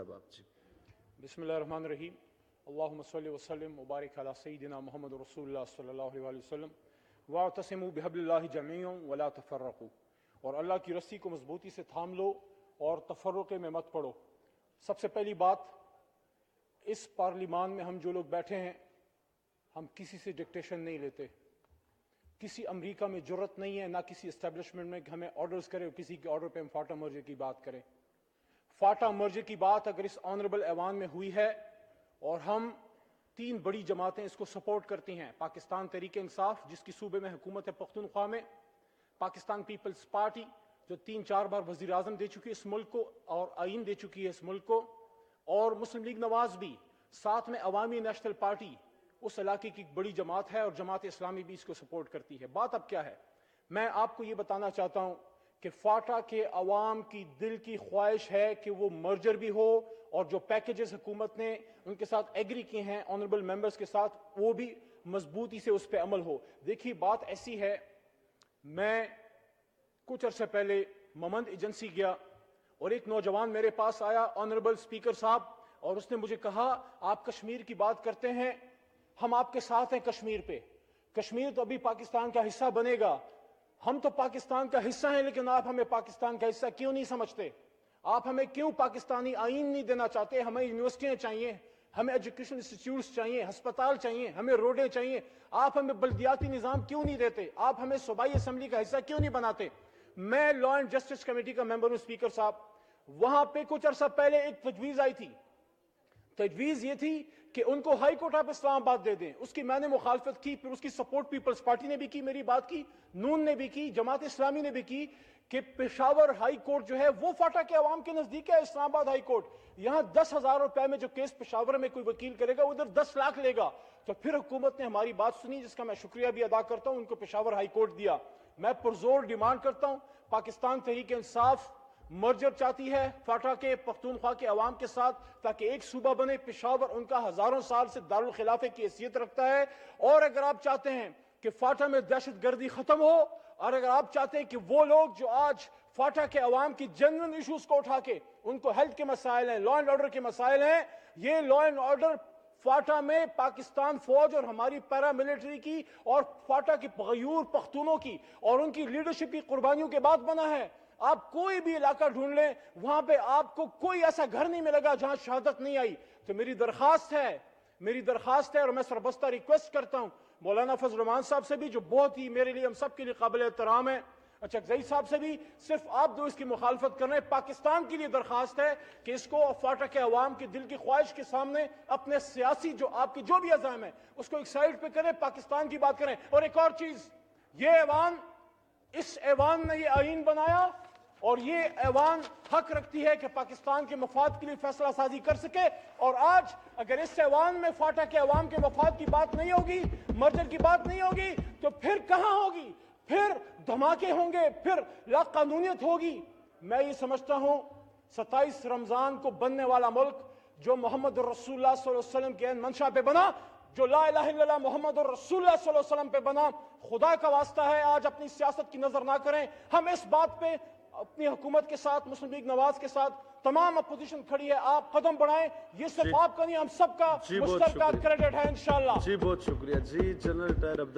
بسم اللہ الرحمن الرحیم اللہم صلی وسلم مبارک علی سیدنا محمد رسول اللہ صلی اللہ علیہ وسلم واعتصموا بحبل اللہ جميعا ولا تفرقوا، اور اللہ کی رسی کو مضبوطی سے تھام لو اور تفرقے میں مت پڑو۔ سب سے پہلی بات، اس پارلیمان میں ہم جو لوگ بیٹھے ہیں ہم کسی سے ڈکٹیشن نہیں لیتے۔ کسی امریکہ میں جرت نہیں ہے، نہ کسی اسٹیبلشمنٹ میں کہ ہمیں آرڈرز کرے اور کسی کے آرڈر پہ ہم فاٹا مرجر کی بات کریں۔ فاٹا مرجر کی بات اگر اس آنریبل ایوان میں ہوئی ہے اور ہم 3 بڑی جماعتیں اس کو سپورٹ کرتی ہیں، پاکستان تحریک انصاف جس کی صوبے میں حکومت ہے پختونخوا میں، پاکستان پیپلز پارٹی جو 3-4 بار وزیر اعظم دے چکی ہے اس ملک کو اور آئین دے چکی ہے اس ملک کو، اور مسلم لیگ نواز بھی، ساتھ میں عوامی نیشنل پارٹی اس علاقے کی بڑی جماعت ہے، اور جماعت اسلامی بھی اس کو سپورٹ کرتی ہے۔ بات اب کیا ہے، میں آپ کو یہ بتانا چاہتا ہوں کہ فاٹا کے عوام کی دل کی خواہش ہے کہ وہ مرجر بھی ہو، اور جو پیکیجز حکومت نے ان کے ساتھ ایگری کیے ہیں آنریبل ممبرز کے ساتھ، وہ بھی مضبوطی سے اس پہ عمل ہو۔ دیکھیے بات ایسی ہے، میں کچھ عرصے پہلے ممند ایجنسی گیا اور ایک نوجوان میرے پاس آیا آنریبل اسپیکر صاحب، اور اس نے مجھے کہا آپ کشمیر کی بات کرتے ہیں، ہم آپ کے ساتھ ہیں کشمیر پہ، کشمیر تو ابھی پاکستان کا حصہ بنے گا، ہم تو پاکستان کا حصہ ہیں لیکن آپ ہمیں پاکستان کا حصہ کیوں نہیں سمجھتے؟ آپ ہمیں کیوں پاکستانی آئین نہیں دینا چاہتے؟ ہمیں یونیورسٹیاں چاہیے، ہمیں ایجوکیشن انسٹیٹیوٹس چاہیے، ہسپتال چاہیے، ہمیں روڈیں چاہیے، آپ ہمیں بلدیاتی نظام کیوں نہیں دیتے؟ آپ ہمیں صوبائی اسمبلی کا حصہ کیوں نہیں بناتے؟ میں لا اینڈ جسٹس کمیٹی کا ممبر ہوں اسپیکر صاحب، وہاں پہ کچھ عرصہ پہلے ایک تجویز آئی تھی، تجویز یہ تھی کہ ان کو ہائی کورٹ آف اسلام آباد دے دیں۔ اس کی میں نے مخالفت کی، پھر اس کی سپورٹ پیپلز پارٹی نے بھی کی، میری بات کی، نون نے بھی کی، جماعت اسلامی نے بھی کی، کہ پشاور ہائی کورٹ جو ہے وہ فاٹا کے عوام کے نزدیک ہے۔ اسلام آباد ہائی کورٹ یہاں 10,000 روپے میں جو کیس پشاور میں کوئی وکیل کرے گا ادھر 10 لاکھ لے گا۔ تو پھر حکومت نے ہماری بات سنی، جس کا میں شکریہ بھی ادا کرتا ہوں، ان کو پشاور ہائی کورٹ دیا۔ میں پرزور ڈیمانڈ کرتا ہوں، پاکستان تحریک انصاف مرجر چاہتی ہے فاٹا کے پختونخوا کے عوام کے ساتھ تاکہ ایک صوبہ بنے۔ پشاور ان کا ہزاروں سال سے دارالخلافے کی حیثیت رکھتا ہے، اور اگر آپ چاہتے ہیں کہ فاٹا میں دہشت گردی ختم ہو، اور اگر آپ چاہتے ہیں کہ وہ لوگ جو آج فاٹا کے عوام کی جنرل ایشوز کو اٹھا کے، ان کو ہیلتھ کے مسائل ہیں، لا اینڈ آرڈر کے مسائل ہیں، یہ لا اینڈ آرڈر فاٹا میں پاکستان فوج اور ہماری پیراملٹری کی اور فاٹا کی غیور پختونوں کی اور ان کی لیڈرشپ کی قربانیوں کے بعد بنا ہے۔ آپ کوئی بھی علاقہ ڈھونڈ لیں، وہاں پہ آپ کو کوئی ایسا گھر نہیں ملے گا جہاں شہادت نہیں آئی۔ تو میری درخواست ہے اور میں سربستہ ریکویسٹ کرتا ہوں مولانا فضل الرحمان صاحب سے بھی، جو بہت ہی میرے لیے ہم سب کے لیے قابل احترام ہے، اچکزئی صاحب سے بھی، صرف آپ دو اس کی مخالفت کر رہے ہیں۔ پاکستان کے لیے درخواست ہے کہ اس کو فاٹا کے عوام کی دل کی خواہش کے سامنے اپنے سیاسی جو آپ کی جو بھی عزائم ہے اس کو ایک سائڈ پہ کریں، پاکستان کی بات کریں۔ اور ایک اور چیز، یہ ایوان، اس ایوان نے یہ آئین بنایا اور یہ ایوان حق رکھتی ہے کہ پاکستان کے مفاد کے لیے فیصلہ سازی کر سکے، اور آج اگر اس ایوان میں فاٹا کے عوام کے مفاد کی بات نہیں ہوگی، مرجر کی بات نہیں ہوگی، تو پھر کہاں ہوگی؟ پھر دھماکے ہوں گے، پھر لا قانونیت ہوگی۔ میں یہ سمجھتا ہوں 27 رمضان کو بننے والا ملک جو محمد رسول اللہ صلی اللہ علیہ وسلم کے منشا پہ بنا، جو لا الہ الا اللہ محمد رسول اللہ صلی اللہ علیہ وسلم پہ بنا، خدا کا واسطہ ہے آج اپنی سیاست کی نظر نہ کریں۔ ہم اس بات پہ اپنی حکومت کے ساتھ، مسلم لیگ نواز کے ساتھ تمام اپوزیشن کھڑی ہے، آپ قدم بڑھائیں، یہ صرف آپ کا نہیں ہم سب کا مشترکہ کریڈٹ ہے انشاءاللہ۔ جی بہت شکریہ جی جنرل طاہر عبد